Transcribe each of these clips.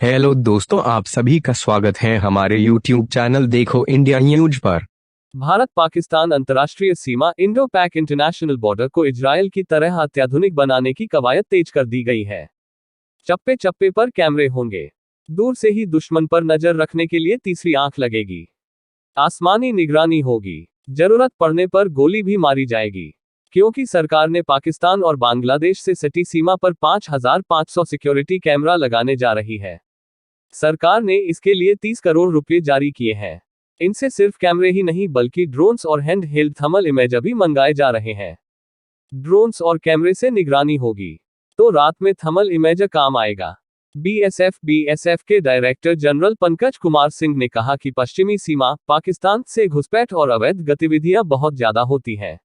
Hello दोस्तों, आप सभी का स्वागत है हमारे YouTube चैनल देखो इंडिया न्यूज पर। भारत पाकिस्तान अंतर्राष्ट्रीय सीमा इंडो पैक इंटरनेशनल बॉर्डर को इजरायल की तरह अत्याधुनिक बनाने की कवायद तेज कर दी गई है। चप्पे चप्पे पर कैमरे होंगे। दूर से ही दुश्मन पर नजर रखने के लिए तीसरी आंख लगेगी। आसमानी निगरानी होगी। जरूरत पड़ने पर गोली भी मारी जाएगी। क्योंकि सरकार ने पाकिस्तान और बांग्लादेश से सटी सीमा पर 5,500 सिक्योरिटी कैमरा लगाने जा रही है। सरकार ने इसके लिए 30 करोड़ रुपए जारी किए हैं। इनसे सिर्फ कैमरे ही नहीं बल्कि ड्रोन्स और हैंड हेल्ड थर्मल इमेज भी मंगाए जा रहे हैं। ड्रोन्स और कैमरे से निगरानी होगी तो रात में थर्मल इमेज काम आएगा। बीएसएफ के डायरेक्टर जनरल पंकज कुमार सिंह ने कहा कि पश्चिमी सीमा पाकिस्तान से घुसपैठ और अवैध गतिविधियां बहुत ज्यादा होती हैं।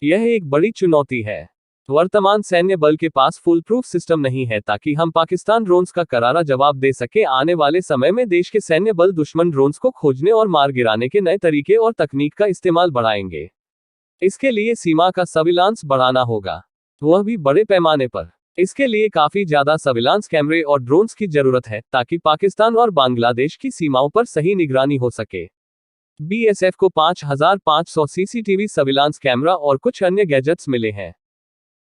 यह एक बड़ी चुनौती है। वर्तमान सैन्य बल के पास फुल प्रूफ सिस्टम नहीं है ताकि हम पाकिस्तान ड्रोन्स का करारा जवाब दे सके। आने वाले समय में देश के सैन्य बल दुश्मन ड्रोन्स को खोजने और मार गिराने के नए तरीके और तकनीक का इस्तेमाल बढ़ाएंगे। इसके लिए सीमा का सर्विलांस बढ़ाना होगा, वह भी बड़े पैमाने पर। इसके लिए काफी ज्यादा सर्विलांस कैमरे और ड्रोन्स की जरूरत है ताकि पाकिस्तान और बांग्लादेश की सीमाओं पर सही निगरानी हो सके। बीएसएफ को 5,500 सीसीटीवी सर्विलांस कैमरा और कुछ अन्य गैजेट्स मिले हैं।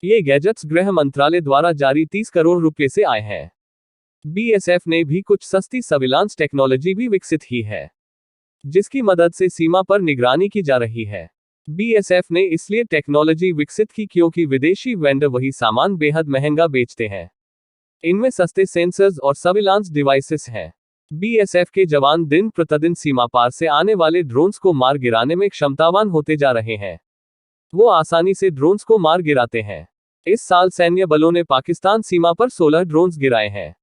ये गैजेट्स गृह मंत्रालय द्वारा जारी 30 करोड़ रुपए से आए हैं। बीएसएफ ने भी कुछ सस्ती सर्विलांस टेक्नोलॉजी भी विकसित की है, जिसकी मदद से सीमा पर निगरानी की जा रही है। बीएसएफ ने इसलिए टेक्नोलॉजी विकसित की क्योंकि विदेशी वेंडर वही सामान बेहद महंगा बेचते हैं। इनमें सस्ते सेंसर्स और सर्विलांस डिवाइसेस हैं। बीएसएफ के जवान दिन प्रतिदिन सीमा पार से आने वाले ड्रोन्स को मार गिराने में क्षमतावान होते जा रहे हैं। वो आसानी से ड्रोन्स को मार गिराते हैं। इस साल सैन्य बलों ने पाकिस्तान सीमा पर 16 ड्रोन्स गिराए हैं।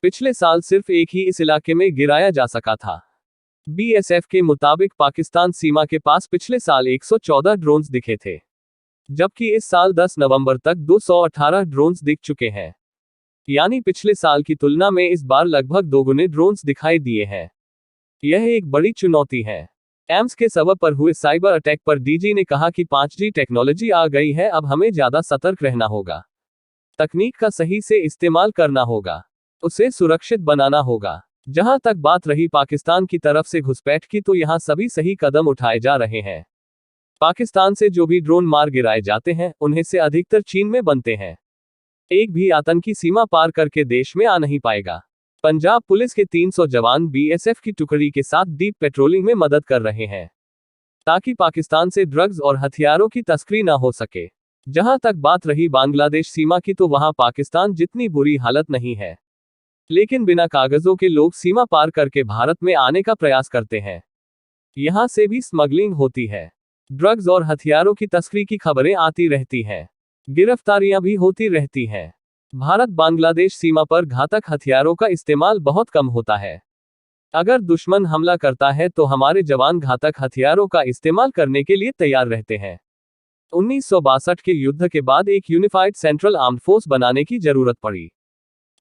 पिछले साल सिर्फ एक ही इस इलाके में गिराया जा सका था। बीएसएफ के मुताबिक पाकिस्तान सीमा के पास पिछले साल 114 ड्रोन्स दिखे थे, जबकि इस साल 10 नवंबर तक 218 ड्रोन्स दिख चुके हैं। यानी पिछले साल की तुलना में इस बार लगभग दोगुने ड्रोन्स दिखाई दिए हैं। यह एक बड़ी चुनौती है। एम्स के सबब पर हुए साइबर अटैक पर डीजी ने कहा कि 5G टेक्नोलॉजी आ गई है, अब हमें ज्यादा सतर्क रहना होगा। तकनीक का सही से इस्तेमाल करना होगा, उसे सुरक्षित बनाना होगा। जहां तक बात रही पाकिस्तान की तरफ से घुसपैठ की, तो यहां सभी सही कदम उठाए जा रहे हैं। पाकिस्तान से जो भी ड्रोन मार गिराए जाते हैं, उन्हें से अधिकतर चीन में बनते हैं। एक भी आतंकी सीमा पार करके देश में आ नहीं पाएगा। पंजाब पुलिस के 300 जवान बीएसएफ की टुकड़ी के साथ डीप पेट्रोलिंग में मदद कर रहे हैं, ताकि पाकिस्तान से ड्रग्स और हथियारों की तस्करी ना हो सके। जहां तक बात रही बांग्लादेश सीमा की, तो वहां पाकिस्तान जितनी बुरी हालत नहीं है, लेकिन बिना कागजों के लोग सीमा पार करके भारत में आने का प्रयास करते हैं। यहां से भी स्मगलिंग होती है। ड्रग्स और हथियारों की तस्करी की खबरें आती रहती हैं। गिरफ्तारियां भी होती रहती हैं। भारत बांग्लादेश सीमा पर घातक हथियारोरों का इस्तेमाल बहुत कम होता है। अगर दुश्मन हमला करता है तो हमारे जवान घातक हथियारों का इस्तेमाल करने के लिए तैयार रहते हैं। 1962 के युद्ध के बाद एक यूनिफाइड सेंट्रल आर्म्ड फोर्स बनाने की जरूरत पड़ी,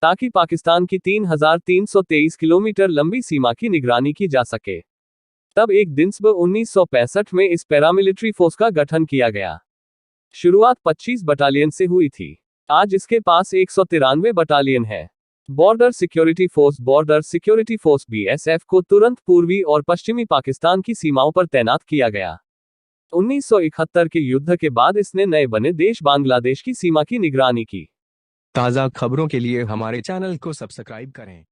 ताकि पाकिस्तान की 3,323 किलोमीटर लंबी सीमा की निगरानी की जा सके। तब एक दिन 1965 में इस पैरामिलिट्री फोर्स का गठन किया गया। शुरुआत 25 बटालियन से हुई थी। आज इसके पास 193 बटालियन है। बॉर्डर सिक्योरिटी फोर्स बीएसएफ को तुरंत पूर्वी और पश्चिमी पाकिस्तान की सीमाओं पर तैनात किया गया। 1971 के युद्ध के बाद इसने नए बने देश बांग्लादेश की सीमा की निगरानी की। ताज़ा खबरों के लिए हमारे चैनल को सब्सक्राइब करें।